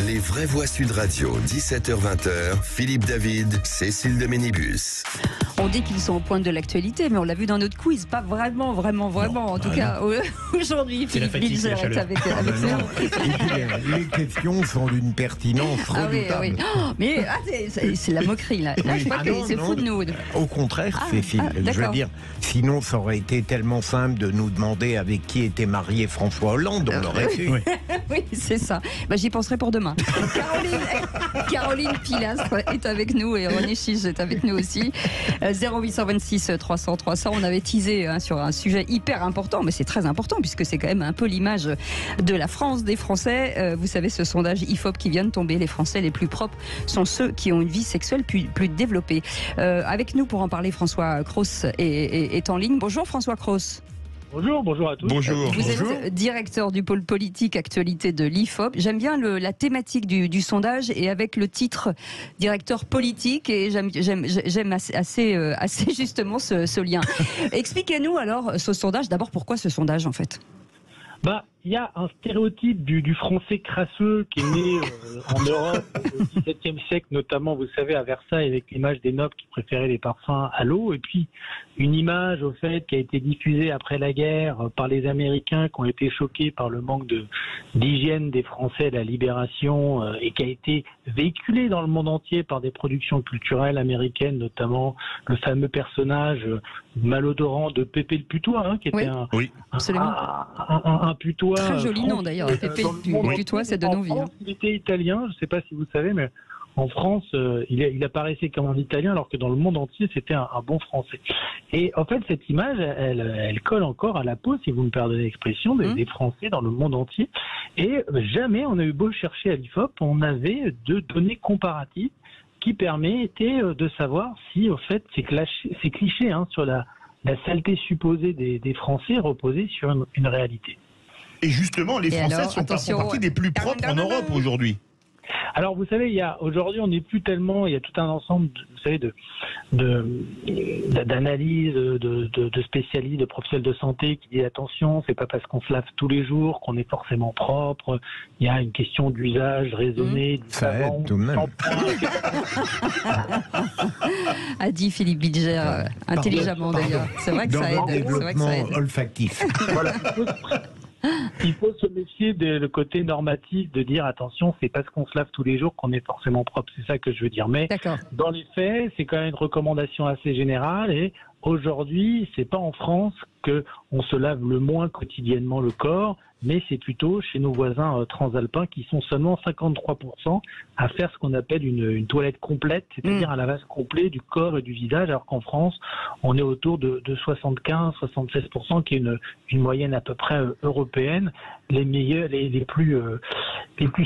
Les vraies voix Sud Radio, 17h-20h, Philippe David, Cécile de Ménibus. On dit qu'ils sont au point de l'actualité, mais on l'a vu dans notre quiz, pas vraiment. En tout cas, aujourd'hui, Philippe Bilger est avec nous. Les questions sont d'une pertinence redoutable. Oui. Oh, mais c'est la moquerie, là. Là, je crois qu'il se fout de nous. Au contraire, Cécile, je veux dire, sinon ça aurait été tellement simple de nous demander avec qui était marié François Hollande, on l'aurait su. Oui, c'est ça. J'y penserai pour demain. Caroline Pilastre est avec nous et René Chiche est avec nous aussi. 0826 300 300. On avait teasé sur un sujet hyper important, mais c'est très important puisque c'est quand même un peu l'image de la France, des Français. Vous savez, ce sondage IFOP qui vient de tomber, les Français les plus propres sont ceux qui ont une vie sexuelle plus développée. Avec nous pour en parler, François Cros est en ligne. Bonjour François Cros. Bonjour à tous. Bonjour. Vous êtes directeur du pôle politique actualité de l'IFOP. J'aime bien la thématique du sondage et avec le titre directeur politique, et j'aime assez justement ce lien. Expliquez-nous alors ce sondage. D'abord, pourquoi ce sondage en fait ? Il y a un stéréotype du français crasseux qui est né en Europe au XVIIe siècle, notamment, vous savez, à Versailles, avec l'image des nobles qui préféraient les parfums à l'eau, et puis une image, au fait, qui a été diffusée après la guerre par les Américains qui ont été choqués par le manque d'hygiène des Français à la Libération, et qui a été véhiculée dans le monde entier par des productions culturelles américaines, notamment le fameux personnage malodorant de Pépé le Putois, qui était un putois. Très joli nom d'ailleurs, Pépé le Putois, c'est de nos vies. Il était italien, je ne sais pas si vous savez, mais en France, il apparaissait comme un italien, alors que dans le monde entier, c'était un bon français. Et en fait, cette image, elle colle encore à la peau, si vous me pardonnez l'expression, des Français dans le monde entier. Et jamais on a eu beau chercher à l'IFOP, on avait de données comparatives qui permettaient de savoir si, au fait, ces clichés sur la saleté supposée des Français reposaient sur une réalité. Et justement, les Français font partie des plus propres en Europe aujourd'hui. Alors, vous savez, aujourd'hui, on n'est plus tellement. Il y a tout un ensemble, vous savez, d'analyses, de spécialistes, de professionnels de santé qui disent attention, c'est pas parce qu'on se lave tous les jours qu'on est forcément propre. Il y a une question d'usage raisonné. Ça aide tout de même. A dit Philippe Bilger, intelligemment d'ailleurs. C'est vrai que ça aide. Dans le développement olfactif. Voilà. Il faut se méfier le côté normatif de dire attention, c'est parce qu'on se lave tous les jours qu'on est forcément propre. C'est ça que je veux dire. Mais dans les faits, c'est quand même une recommandation assez générale. Et aujourd'hui, c'est pas en France qu'on se lave le moins quotidiennement le corps, mais c'est plutôt chez nos voisins transalpins qui sont seulement 53% à faire ce qu'on appelle une toilette complète, c'est-à-dire un lavage complet du corps et du visage, alors qu'en France, on est autour de 75-76%, qui est une moyenne à peu près européenne. Les meilleurs, les plus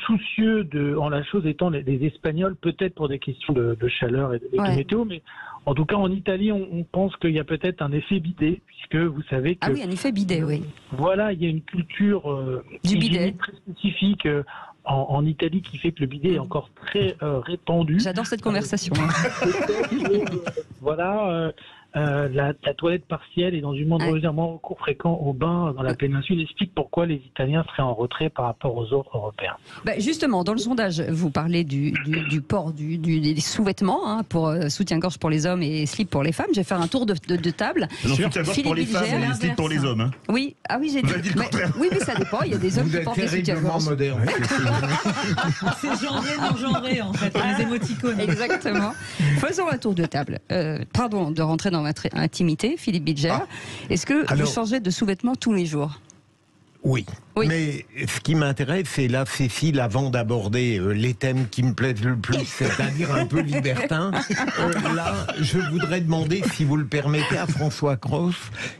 soucieux en la chose étant les Espagnols, peut-être pour des questions de chaleur et de météo, mais en tout cas en Italie, on pense qu'il y a peut-être un effet bidet, puisque vous savez que... Ah oui, un effet bidet, oui. Voilà, il y a une culture du bidet très spécifique en Italie qui fait que le bidet est encore très répandu. J'adore cette conversation. La toilette partielle est dans une monde régulièrement recours fréquent au bain dans la péninsule explique pourquoi les Italiens seraient en retrait par rapport aux autres Européens. Justement, dans le sondage, vous parlez du port des sous-vêtements pour soutien-gorge pour les hommes et slip pour les femmes. Je vais faire un tour de table. Soutien-gorge pour les femmes et slip pour les hommes. Oui, j'ai dit. Oui, mais ça dépend. Il y a des hommes qui portent des soutiens-gorge. Moderne. C'est genré, non genré en fait, les émoticônes. Exactement. Faisons un tour de table. Pardon de rentrer dans votre intimité, Philippe Bilger. Est-ce que vous changez de sous-vêtements tous les jours ? Oui, mais ce qui m'intéresse, c'est là, Cécile, avant d'aborder les thèmes qui me plaisent le plus, c'est-à-dire un peu libertin, là, je voudrais demander, si vous le permettez, à François Cros,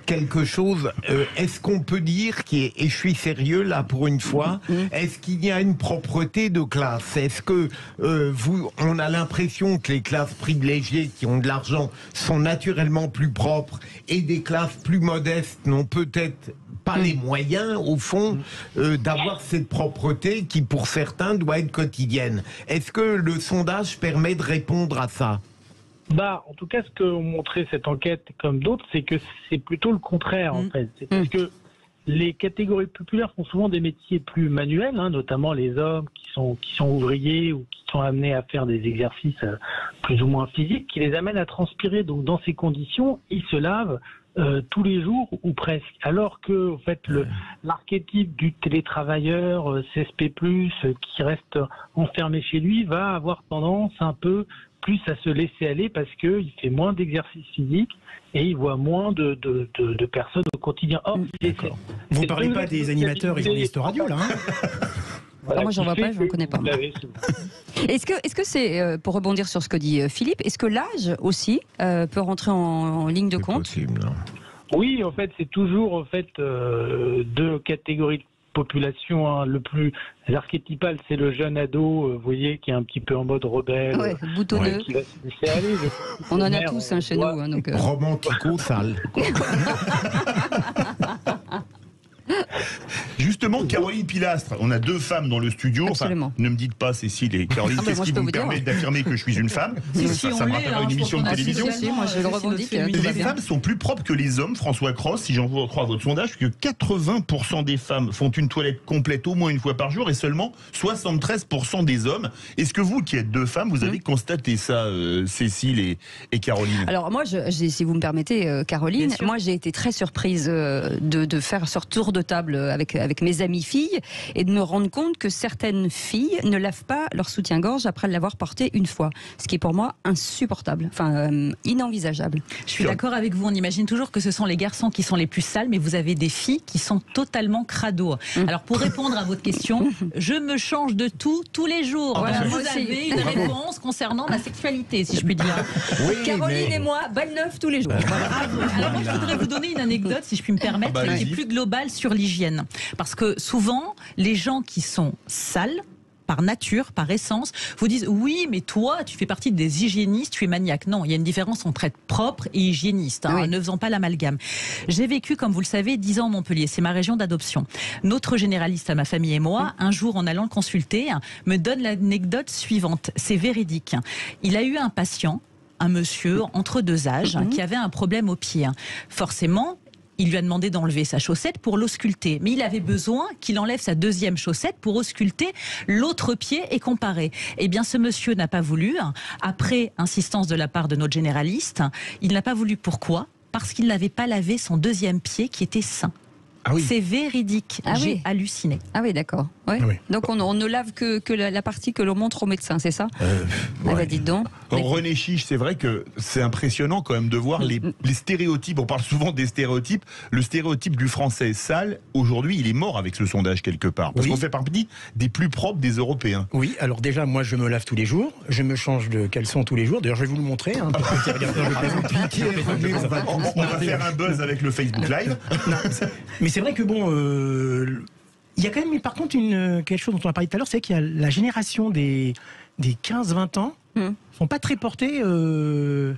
quelque chose. Est-ce qu'on peut dire, et je suis sérieux là pour une fois, est-ce qu'il y a une propreté de classe ? Est-ce que on a l'impression que les classes privilégiées qui ont de l'argent sont naturellement plus propres et des classes plus modestes n'ont peut-être pas les moyens, au fond, d'avoir cette propreté qui, pour certains, doit être quotidienne. Est-ce que le sondage permet de répondre à ça ? En tout cas, ce que montrait cette enquête, comme d'autres, c'est que c'est plutôt le contraire, en fait. C'est parce que les catégories populaires font souvent des métiers plus manuels, notamment les hommes qui sont ouvriers ou qui sont amenés à faire des exercices plus ou moins physiques, qui les amènent à transpirer. Donc dans ces conditions, ils se lavent tous les jours ou presque. Alors que en fait, l'archétype du télétravailleur CSP+, qui reste enfermé chez lui, va avoir tendance un peu plus à se laisser aller parce qu'il fait moins d'exercice physique et il voit moins de personnes au quotidien. Vous ne parlez pas des animateurs et journalistes radio, là, Voilà, moi, j'en vois pas, je ne connais pas. Est-ce que c'est, pour rebondir sur ce que dit Philippe, est-ce que l'âge aussi peut rentrer en ligne de compte? Possible, non. Oui, en fait, c'est toujours deux catégories de population. Le plus archétypal, c'est le jeune ado, vous voyez, qui est un petit peu en mode rebelle. Ouais, boutonneux. Qui va se laisser aller. On en a tous chez nous. Donc, romantico-sale. Justement, Caroline Pilastre, on a deux femmes dans le studio. Absolument. Enfin, ne me dites pas, Cécile et Caroline, qu'est-ce qui vous permet d'affirmer que je suis une femme? Ça me rappellera une émission de télévision. Moi, je le revendique. Les femmes sont plus propres que les hommes, François Cross, si j'en crois votre sondage, que 80% des femmes font une toilette complète au moins une fois par jour et seulement 73% des hommes. Est-ce que vous, qui êtes deux femmes, vous avez constaté ça, Cécile et Caroline? Alors moi, si vous me permettez, Caroline, moi j'ai été très surprise de faire ce tour de table avec mes amies filles et de me rendre compte que certaines filles ne lavent pas leur soutien-gorge après l'avoir porté une fois, ce qui est pour moi insupportable, inenvisageable. Je suis d'accord avec vous, on imagine toujours que ce sont les garçons qui sont les plus sales, mais vous avez des filles qui sont totalement crado. Alors pour répondre à votre question, je me change de tout tous les jours. Voilà, vous avez une réponse concernant ma sexualité, si je puis dire. Oui, Caroline et moi, balle neuve tous les jours. Bravo. Alors moi, je voudrais vous donner une anecdote, si je puis me permettre, qui est plus globale sur l'hygiène. Parce que souvent, les gens qui sont sales, par nature, par essence, vous disent oui, mais toi, tu fais partie des hygiénistes, tu es maniaque. Non, il y a une différence entre être propre et hygiéniste. Ne faisons pas l'amalgame. J'ai vécu, comme vous le savez, 10 ans à Montpellier. C'est ma région d'adoption. Notre généraliste à ma famille et moi, un jour, en allant le consulter, me donne l'anecdote suivante. C'est véridique. Il a eu un patient, un monsieur entre deux âges, qui avait un problème au pied. Forcément, il lui a demandé d'enlever sa chaussette pour l'ausculter. Mais il avait besoin qu'il enlève sa deuxième chaussette pour ausculter l'autre pied et comparer. Eh bien, ce monsieur n'a pas voulu. Après insistance de la part de notre généraliste, il n'a pas voulu. Pourquoi? Parce qu'il n'avait pas lavé son deuxième pied qui était sain. Ah oui. C'est véridique. J'ai halluciné. Ah oui, d'accord. Ouais. Ah oui. Donc on ne lave que la partie que l'on montre au médecin, c'est ça? Dites donc. René Chiche, c'est vrai que c'est impressionnant quand même de voir les stéréotypes. On parle souvent des stéréotypes. Le stéréotype du français sale, aujourd'hui, il est mort avec ce sondage quelque part. Parce qu'on fait partie des plus propres des Européens. Oui, alors déjà, moi, je me lave tous les jours. Je me change de caleçon tous les jours. D'ailleurs, je vais vous le montrer. On va faire un buzz avec le Facebook Live. Mais c'est vrai que il y a quand même, par contre, quelque chose dont on a parlé tout à l'heure, c'est qu'il y a la génération des 15-20 ans sont pas très portés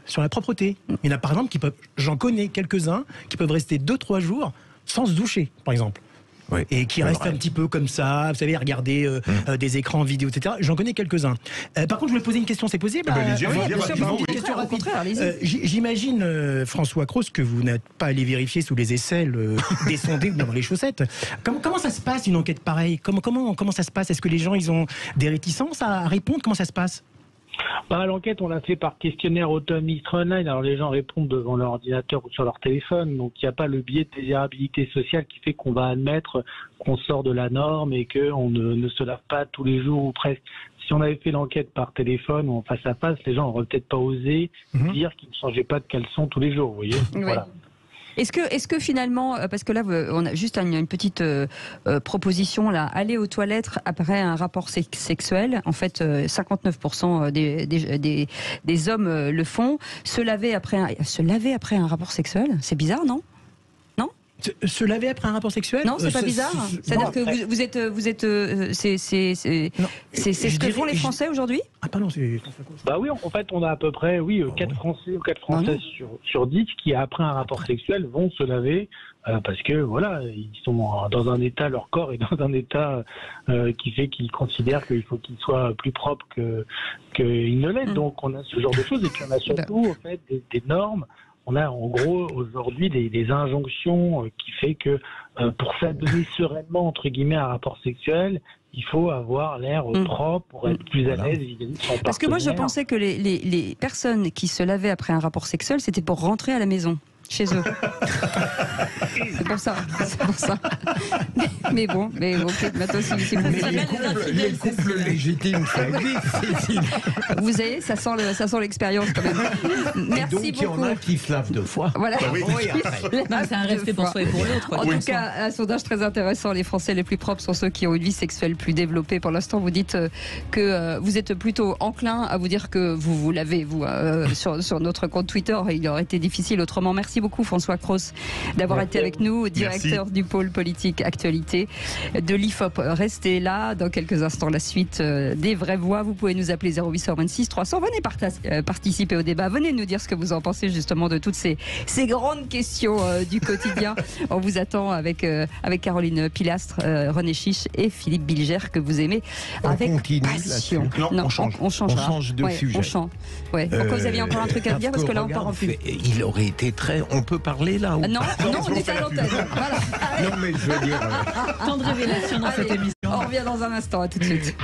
sur la propreté. Il y en a par exemple j'en connais quelques-uns qui peuvent rester 2-3 jours sans se doucher, par exemple. Oui, et qui restent un petit peu comme ça, vous savez, regarder des écrans vidéo, etc. J'en connais quelques-uns. Par contre, je voulais poser une question, c'est possible? J'imagine, François Cross, que vous n'êtes pas allé vérifier sous les aisselles des sondés ou dans les chaussettes. Comment ça se passe, une enquête pareille? Comment ça se passe? Est-ce que les gens, ils ont des réticences à répondre? Comment ça se passe? L'enquête, on l'a fait par questionnaire auto-administré online. Alors, les gens répondent devant leur ordinateur ou sur leur téléphone. Donc, il n'y a pas le biais de désirabilité sociale qui fait qu'on va admettre qu'on sort de la norme et qu'on ne se lave pas tous les jours ou presque. Si on avait fait l'enquête par téléphone ou en face à face, les gens n'auraient peut-être pas osé dire qu'ils ne changeaient pas de caleçon tous les jours, vous voyez. Oui. Voilà. Est-ce que finalement, parce que là, on a juste une petite proposition là, aller aux toilettes après un rapport sexuel. En fait, 59% des hommes le font. Se laver après un rapport sexuel, c'est bizarre, non? Se laver après un rapport sexuel? Non, c'est pas bizarre. C'est-à-dire que c'est ce que font les Français aujourd'hui? Ah pardon, c'est... oui, en fait, on a à peu près 4 Français ou 4 Français sur 10 qui, après un rapport sexuel, vont se laver parce que voilà, ils sont dans un état, leur corps est dans un état qui fait qu'ils considèrent qu'il faut qu'ils soient plus propres qu'ils ne l'est. Donc on a ce genre de choses et puis on a surtout en fait des normes on a en gros aujourd'hui des injonctions qui fait que pour s'adonner sereinement entre guillemets à un rapport sexuel, il faut avoir l'air propre pour être plus à l'aise vis-à-vis de son partenaire. Parce que moi je pensais que les personnes qui se lavaient après un rapport sexuel, c'était pour rentrer à la maison. Chez eux. C'est pour ça. Mais bon, ok, maintenant si vous les couples légitimes, ça existe. Vous savez, ça sent l'expérience quand même. Merci donc, beaucoup. Il y en a qui se lavent 2 fois. Voilà. C'est un respect pour soi et pour l'autre. En tout cas, un sondage très intéressant. Les Français les plus propres sont ceux qui ont une vie sexuelle plus développée. Pour l'instant, vous dites que vous êtes plutôt enclin à vous dire que vous l'avez, vous, sur notre compte Twitter. Il aurait été difficile autrement. Merci beaucoup François Cros d'avoir été avec nous, directeur du pôle politique actualité de l'IFOP. Restez là, dans quelques instants la suite des vraies voix. Vous pouvez nous appeler 0826 300. Venez participer au débat, venez nous dire ce que vous en pensez justement de toutes ces grandes questions du quotidien. On vous attend avec Caroline Pilastre, René Chiche et Philippe Bilger que vous aimez avec passion. Non, on change. On change de sujet. On change. Ouais. Donc vous aviez encore un truc à dire parce que là on part en pub. Il aurait été très... On peut parler là ou non, on est à l'antenne. Voilà. Non mais je veux dire... Tant de révélations dans cette émission. On revient dans un instant, à tout de suite.